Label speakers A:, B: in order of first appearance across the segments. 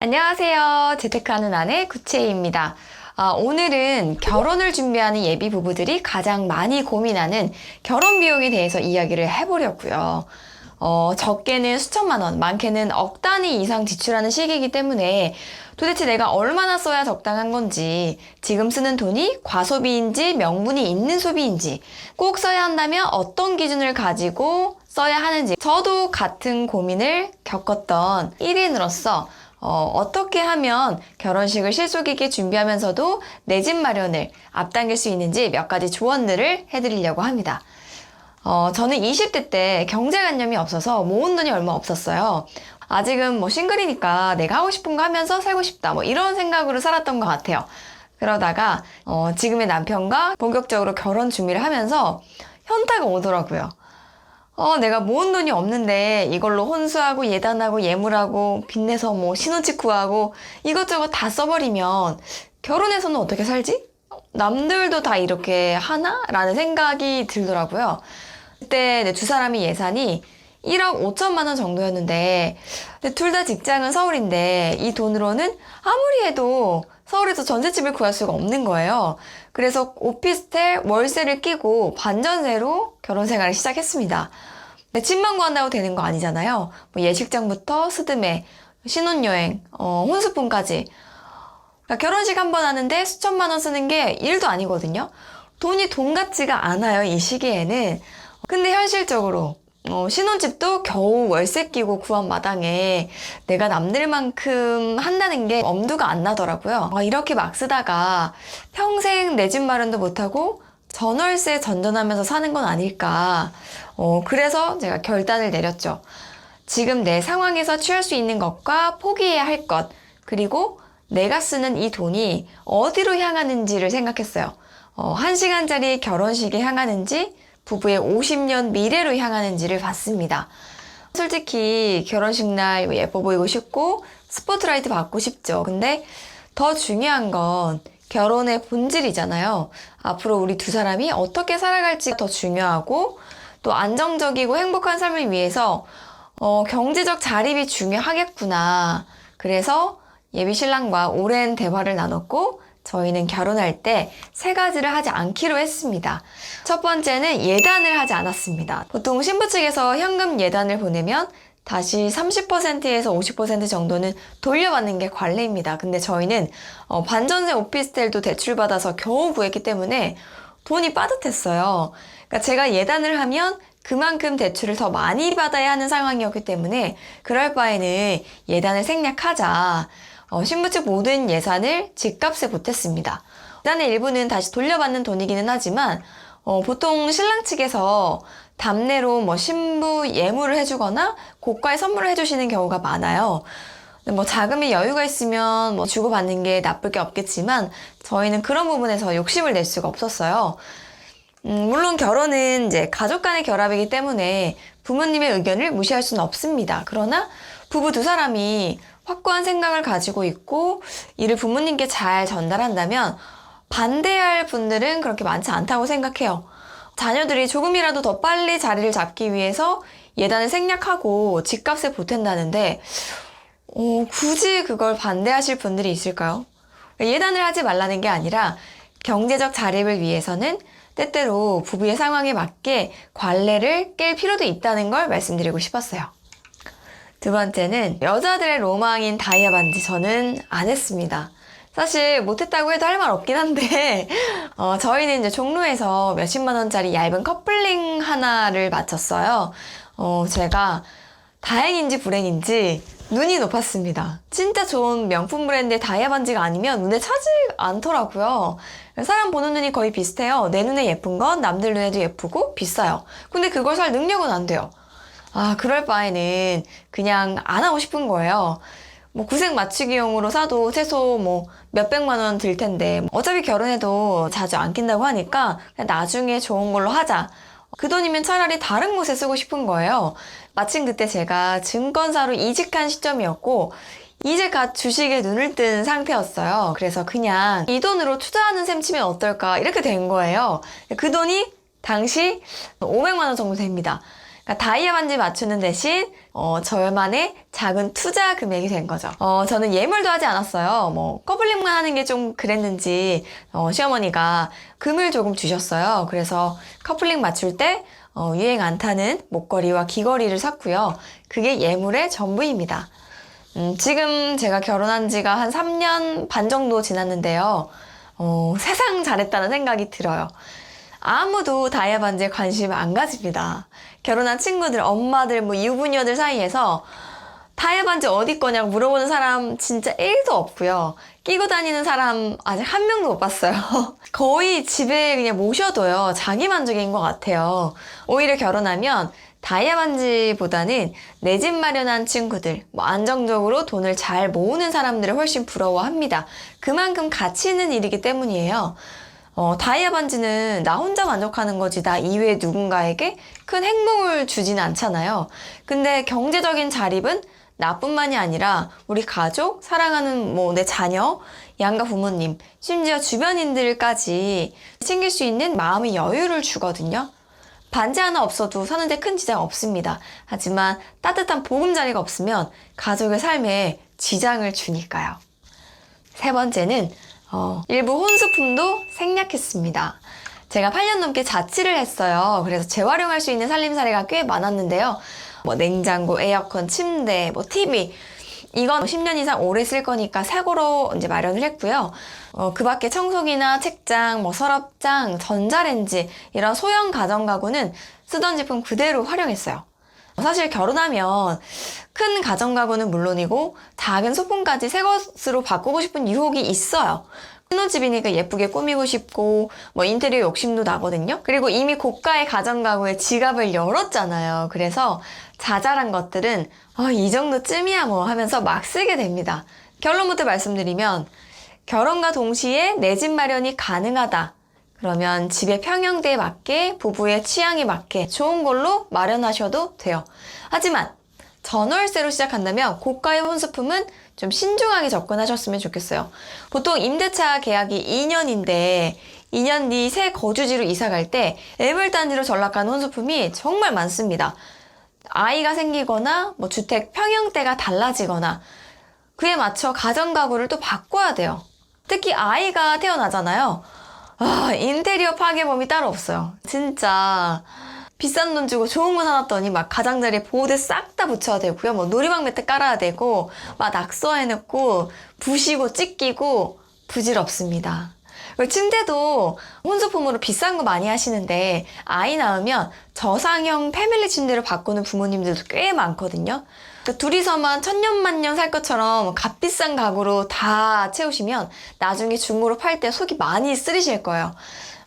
A: 안녕하세요. 재테크하는 아내 구채희입니다. 오늘은 결혼을 준비하는 예비 부부들이 가장 많이 고민하는 결혼 비용에 대해서 이야기를 해보려고요. 적게는 수천만 원, 많게는 억 단위 이상 지출하는 시기이기 때문에 도대체 내가 얼마나 써야 적당한 건지, 지금 쓰는 돈이 과소비인지 명분이 있는 소비인지, 꼭 써야 한다면 어떤 기준을 가지고 써야 하는지, 저도 같은 고민을 겪었던 1인으로서 어떻게 하면 결혼식을 실속 있게 준비하면서도 내 집 마련을 앞당길 수 있는지 몇 가지 조언들을 해드리려고 합니다. 저는 20대 때 경제관념이 없어서 모은 돈이 얼마 없었어요. 아직은 싱글이니까 내가 하고 싶은 거 하면서 살고 싶다, 이런 생각으로 살았던 것 같아요. 그러다가 지금의 남편과 본격적으로 결혼 준비를 하면서 현타가 오더라고요. 내가 모은 돈이 없는데 이걸로 혼수하고 예단하고 예물하고 빚내서 신혼집 구하고 이것저것 다 써버리면 결혼해서는 어떻게 살지? 남들도 다 이렇게 하나? 라는 생각이 들더라고요. 그때 두 사람의 예산이 1억 5천만 원 정도였는데 둘 다 직장은 서울인데 이 돈으로는 아무리 해도 서울에서 전셋집을 구할 수가 없는 거예요. 그래서 오피스텔 월세를 끼고 반전세로 결혼 생활을 시작했습니다. 근데 집만 구한다고 되는 거 아니잖아요. 예식장부터 스드메, 신혼여행, 혼수품까지. 그러니까 결혼식 한 번 하는데 수천만 원 쓰는 게 일도 아니거든요. 돈이 돈 같지가 않아요, 이 시기에는. 근데 현실적으로 신혼집도 겨우 월세 끼고 구한 마당에 내가 남들만큼 한다는 게 엄두가 안 나더라고요. 이렇게 막 쓰다가 평생 내 집 마련도 못하고 전월세 전전하면서 사는 건 아닐까. 그래서 제가 결단을 내렸죠. 지금 내 상황에서 취할 수 있는 것과 포기해야 할 것, 그리고 내가 쓰는 이 돈이 어디로 향하는지를 생각했어요. 1시간짜리 결혼식에 향하는지 부부의 50년 미래로 향하는지를 봤습니다. 솔직히 결혼식 날 예뻐 보이고 싶고 스포트라이트 받고 싶죠. 근데 더 중요한 건 결혼의 본질이잖아요. 앞으로 우리 두 사람이 어떻게 살아갈지가 더 중요하고 또 안정적이고 행복한 삶을 위해서 경제적 자립이 중요하겠구나. 그래서 예비 신랑과 오랜 대화를 나눴고 저희는 결혼할 때 3가지를 하지 않기로 했습니다. 첫 번째는 예단을 하지 않았습니다. 보통 신부 측에서 현금 예단을 보내면 다시 30%에서 50% 정도는 돌려받는 게 관례입니다. 근데 저희는 반전세 오피스텔도 대출받아서 겨우 구했기 때문에 돈이 빠듯했어요. 그러니까 제가 예단을 하면 그만큼 대출을 더 많이 받아야 하는 상황이었기 때문에 그럴 바에는 예단을 생략하자. 신부 측 모든 예산을 집값에 보탰습니다. 예단의 일부는 다시 돌려받는 돈이기는 하지만 보통 신랑 측에서 답례로 신부 예물을 해주거나 고가의 선물을 해주시는 경우가 많아요. 자금의 여유가 있으면 주고받는 게 나쁠 게 없겠지만 저희는 그런 부분에서 욕심을 낼 수가 없었어요. 물론 결혼은 이제 가족 간의 결합이기 때문에 부모님의 의견을 무시할 수는 없습니다. 그러나 부부 두 사람이 확고한 생각을 가지고 있고 이를 부모님께 잘 전달한다면 반대할 분들은 그렇게 많지 않다고 생각해요. 자녀들이 조금이라도 더 빨리 자리를 잡기 위해서 예단을 생략하고 집값에 보탠다는데 굳이 그걸 반대하실 분들이 있을까요? 예단을 하지 말라는 게 아니라 경제적 자립을 위해서는 때때로 부부의 상황에 맞게 관례를 깰 필요도 있다는 걸 말씀드리고 싶었어요. 두 번째는 여자들의 로망인 다이아 반지 저는 안 했습니다. 사실 못했다고 해도 할 말 없긴 한데 저희는 이제 종로에서 몇십만 원짜리 얇은 커플링 하나를 맞췄어요. 제가 다행인지 불행인지 눈이 높았습니다. 진짜 좋은 명품 브랜드의 다이아 반지가 아니면 눈에 차지 않더라고요. 사람 보는 눈이 거의 비슷해요. 내 눈에 예쁜 건 남들 눈에도 예쁘고 비싸요. 근데 그걸 살 능력은 안 돼요. 그럴 바에는 그냥 안 하고 싶은 거예요. 구색 맞추기용으로 사도 최소 몇백만 원 들 텐데 어차피 결혼해도 자주 안 낀다고 하니까 그냥 나중에 좋은 걸로 하자. 그 돈이면 차라리 다른 곳에 쓰고 싶은 거예요. 마침 그때 제가 증권사로 이직한 시점이었고 이제 갓 주식에 눈을 뜬 상태였어요. 그래서 그냥 이 돈으로 투자하는 셈 치면 어떨까 이렇게 된 거예요. 그 돈이 당시 500만 원 정도 됩니다. 그러니까 다이아 반지 맞추는 대신 저만의 작은 투자 금액이 된 거죠. 저는 예물도 하지 않았어요. 뭐 커플링만 하는 게 좀 그랬는지 시어머니가 금을 조금 주셨어요. 그래서 커플링 맞출 때 유행 안 타는 목걸이와 귀걸이를 샀고요. 그게 예물의 전부입니다. 지금 제가 결혼한 지가 한 3년 반 정도 지났는데요. 세상 잘했다는 생각이 들어요. 아무도 다이아 반지에 관심을 안 가집니다. 결혼한 친구들, 엄마들, 뭐 유부녀들 사이에서 다이아 반지 어디 거냐고 물어보는 사람 진짜 1도 없고요. 끼고 다니는 사람 아직 한 명도 못 봤어요. 거의 집에 그냥 모셔둬요. 자기 만족인 것 같아요. 오히려 결혼하면 다이아 반지보다는 내 집 마련한 친구들, 뭐 안정적으로 돈을 잘 모으는 사람들을 훨씬 부러워합니다. 그만큼 가치 있는 일이기 때문이에요. 다이아 반지는 나 혼자 만족하는 거지 나 이외에 누군가에게 큰 행복을 주지는 않잖아요. 근데 경제적인 자립은 나뿐만이 아니라 우리 가족, 사랑하는 뭐 내 자녀, 양가 부모님, 심지어 주변인들까지 챙길 수 있는 마음의 여유를 주거든요. 반지 하나 없어도 사는데 큰 지장 없습니다. 하지만 따뜻한 보금자리가 없으면 가족의 삶에 지장을 주니까요. 세 번째는 일부 혼수품도 생략했습니다. 제가 8년 넘게 자취를 했어요. 그래서 재활용할 수 있는 살림살이가 꽤 많았는데요. 뭐 냉장고, 에어컨, 침대, 뭐 TV 이건 10년 이상 오래 쓸 거니까 새 거로 이제 마련을 했고요. 그 밖에 청소기나 책장, 뭐 서랍장, 전자레인지 이런 소형 가전가구는 쓰던 제품 그대로 활용했어요. 사실 결혼하면 큰 가전가구는 물론이고 작은 소품까지 새 것으로 바꾸고 싶은 유혹이 있어요. 신혼집이니까 예쁘게 꾸미고 싶고 뭐 인테리어 욕심도 나거든요. 그리고 이미 고가의 가전가구에 지갑을 열었잖아요. 그래서 자잘한 것들은 이 정도쯤이야 뭐 하면서 막 쓰게 됩니다. 결론부터 말씀드리면 결혼과 동시에 내 집 마련이 가능하다. 그러면 집의 평형대에 맞게 부부의 취향에 맞게 좋은 걸로 마련하셔도 돼요. 하지만 전월세로 시작한다면 고가의 혼수품은 좀 신중하게 접근하셨으면 좋겠어요. 보통 임대차 계약이 2년인데 2년 뒤 새 거주지로 이사 갈 때 애물단지로 전락한 혼수품이 정말 많습니다. 아이가 생기거나 뭐 주택 평형대가 달라지거나 그에 맞춰 가전가구를 또 바꿔야 돼요. 특히 아이가 태어나잖아요. 인테리어 파괴범이 따로 없어요. 진짜 비싼 돈 주고 좋은 거 사놨더니 막 가장자리에 보호대 싹 다 붙여야 되고요. 뭐 놀이방 매트 깔아야 되고 막 낙서해놓고 부시고 찢기고 부질없습니다. 그리고 침대도 혼수품으로 비싼 거 많이 하시는데 아이 낳으면 저상형 패밀리 침대로 바꾸는 부모님들도 꽤 많거든요. 그러니까 둘이서만 천년만년 살 것처럼 값비싼 가구로 다 채우시면 나중에 중고로 팔 때 속이 많이 쓰리실 거예요.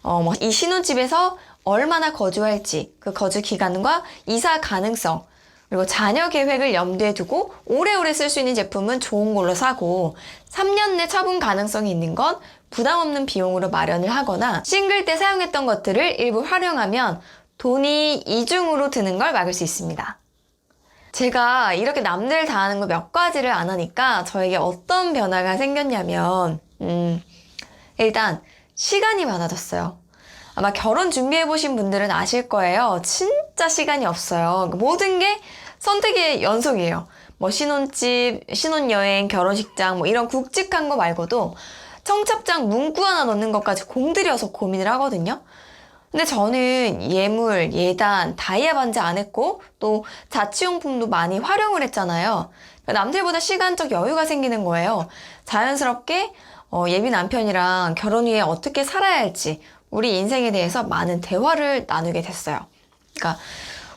A: 뭐 이 신혼집에서 얼마나 거주할지, 그 거주 기간과 이사 가능성, 그리고 자녀 계획을 염두에 두고 오래오래 쓸 수 있는 제품은 좋은 걸로 사고 3년 내 처분 가능성이 있는 건 부담 없는 비용으로 마련을 하거나 싱글 때 사용했던 것들을 일부 활용하면 돈이 이중으로 드는 걸 막을 수 있습니다. 제가 이렇게 남들 다 하는 거 몇 가지를 안 하니까 저에게 어떤 변화가 생겼냐면 일단 시간이 많아졌어요. 아마 결혼 준비해보신 분들은 아실 거예요. 진짜 시간이 없어요. 모든 게 선택의 연속이에요. 뭐 신혼집, 신혼여행, 결혼식장 뭐 이런 굵직한 거 말고도 청첩장 문구 하나 넣는 것까지 공들여서 고민을 하거든요. 근데 저는 예물, 예단, 다이아 반지 안 했고 또 자취용품도 많이 활용을 했잖아요. 남들보다 시간적 여유가 생기는 거예요. 자연스럽게 예비 남편이랑 결혼 후에 어떻게 살아야 할지 우리 인생에 대해서 많은 대화를 나누게 됐어요. 그러니까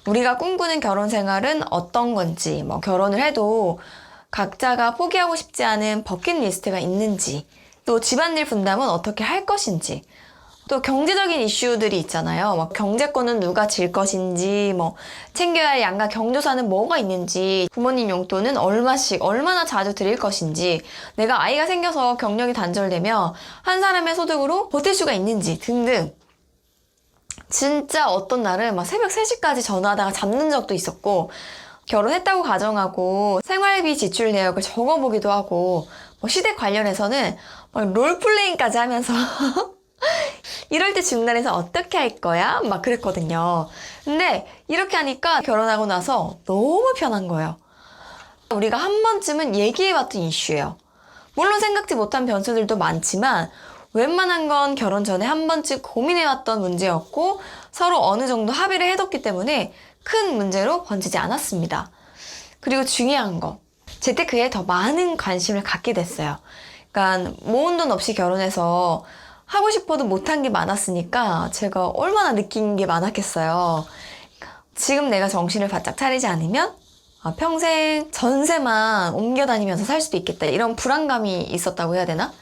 A: 우리가 꿈꾸는 결혼 생활은 어떤 건지, 뭐 결혼을 해도 각자가 포기하고 싶지 않은 버킷리스트가 있는지, 또 집안일 분담은 어떻게 할 것인지, 또 경제적인 이슈들이 있잖아요. 막 경제권은 누가 질 것인지, 뭐 챙겨야 할 양가 경조사는 뭐가 있는지, 부모님 용돈은 얼마씩 얼마나 자주 드릴 것인지, 내가 아이가 생겨서 경력이 단절되면 한 사람의 소득으로 버틸 수가 있는지 등등. 진짜 어떤 날은 막 새벽 3시까지 전화하다가 잠든 적도 있었고, 결혼했다고 가정하고 생활비 지출 내역을 적어보기도 하고, 뭐 시댁 관련해서는 막 롤플레잉까지 하면서 이럴 때 중간에서 어떻게 할 거야? 막 그랬거든요. 근데 이렇게 하니까 결혼하고 나서 너무 편한 거예요. 우리가 한 번쯤은 얘기해봤던 이슈예요. 물론 생각지 못한 변수들도 많지만 웬만한 건 결혼 전에 한 번쯤 고민해왔던 문제였고 서로 어느 정도 합의를 해뒀기 때문에 큰 문제로 번지지 않았습니다. 그리고 중요한 거, 제때 그에 더 많은 관심을 갖게 됐어요. 그러니까 모은 돈 없이 결혼해서 하고 싶어도 못한 게 많았으니까 제가 얼마나 느낀 게 많았겠어요. 지금 내가 정신을 바짝 차리지 않으면 평생 전세만 옮겨 다니면서 살 수도 있겠다, 이런 불안감이 있었다고 해야 되나?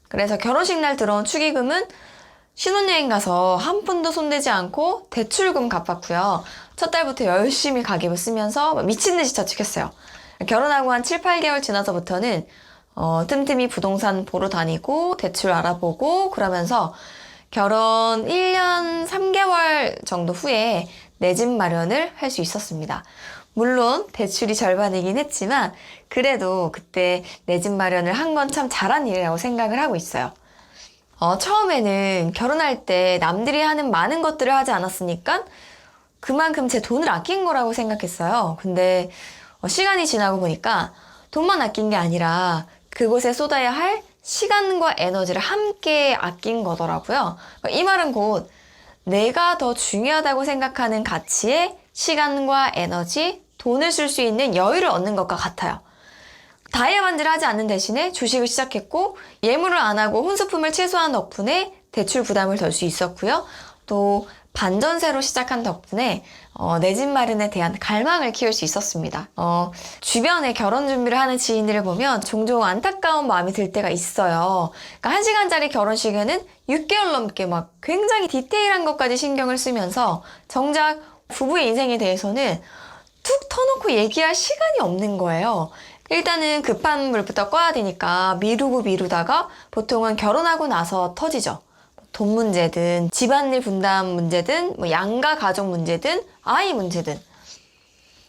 A: 그래서 결혼식 날 들어온 축의금은 신혼여행 가서 한 푼도 손대지 않고 대출금 갚았고요. 첫 달부터 열심히 가계부 쓰면서 미친 듯이 저축했어요. 결혼하고 한 7, 8개월 지나서부터는 틈틈이 부동산 보러 다니고 대출 알아보고 그러면서 결혼 1년 3개월 정도 후에 내 집 마련을 할 수 있었습니다. 물론 대출이 절반이긴 했지만 그래도 그때 내 집 마련을 한 건 참 잘한 일이라고 생각을 하고 있어요. 처음에는 결혼할 때 남들이 하는 많은 것들을 하지 않았으니까 그만큼 제 돈을 아낀 거라고 생각했어요. 근데 시간이 지나고 보니까 돈만 아낀 게 아니라 그곳에 쏟아야 할 시간과 에너지를 함께 아낀 거더라고요. 이 말은 곧 내가 더 중요하다고 생각하는 가치에 시간과 에너지, 돈을 쓸 수 있는 여유를 얻는 것과 같아요. 다이아만드를 하지 않는 대신에 주식을 시작했고 예물을 안 하고 혼수품을 최소화한 덕분에 대출 부담을 덜 수 있었고요. 또 반전세로 시작한 덕분에 내 집 마련에 대한 갈망을 키울 수 있었습니다. 주변에 결혼 준비를 하는 지인들을 보면 종종 안타까운 마음이 들 때가 있어요. 그러니까 1시간짜리 결혼식에는 6개월 넘게 막 굉장히 디테일한 것까지 신경을 쓰면서 정작 부부의 인생에 대해서는 툭 터놓고 얘기할 시간이 없는 거예요. 일단은 급한 물부터 꺼야 되니까 미루다가 보통은 결혼하고 나서 터지죠. 돈 문제든 집안일 분담 문제든 양가 가족 문제든 아이 문제든.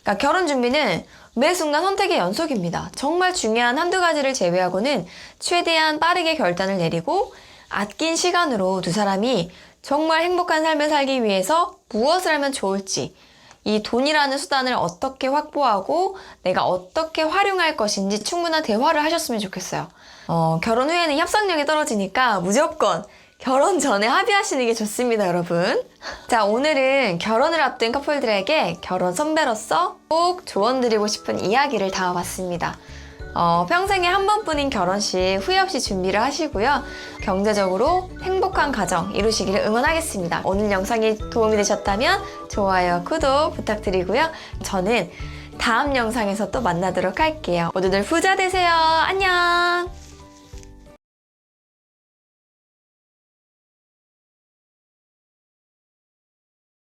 A: 그러니까 결혼 준비는 매 순간 선택의 연속입니다. 정말 중요한 한두 가지를 제외하고는 최대한 빠르게 결단을 내리고 아낀 시간으로 두 사람이 정말 행복한 삶을 살기 위해서 무엇을 하면 좋을지, 이 돈이라는 수단을 어떻게 확보하고 내가 어떻게 활용할 것인지 충분한 대화를 하셨으면 좋겠어요. 결혼 후에는 협상력이 떨어지니까 무조건 결혼 전에 합의하시는 게 좋습니다, 여러분. 자, 오늘은 결혼을 앞둔 커플들에게 결혼 선배로서 꼭 조언드리고 싶은 이야기를 담아봤습니다. 평생에 한 번뿐인 결혼식 후회 없이 준비를 하시고요. 경제적으로 행복한 가정 이루시기를 응원하겠습니다. 오늘 영상이 도움이 되셨다면 좋아요, 구독 부탁드리고요. 저는 다음 영상에서 또 만나도록 할게요. 모두들 부자 되세요. 안녕!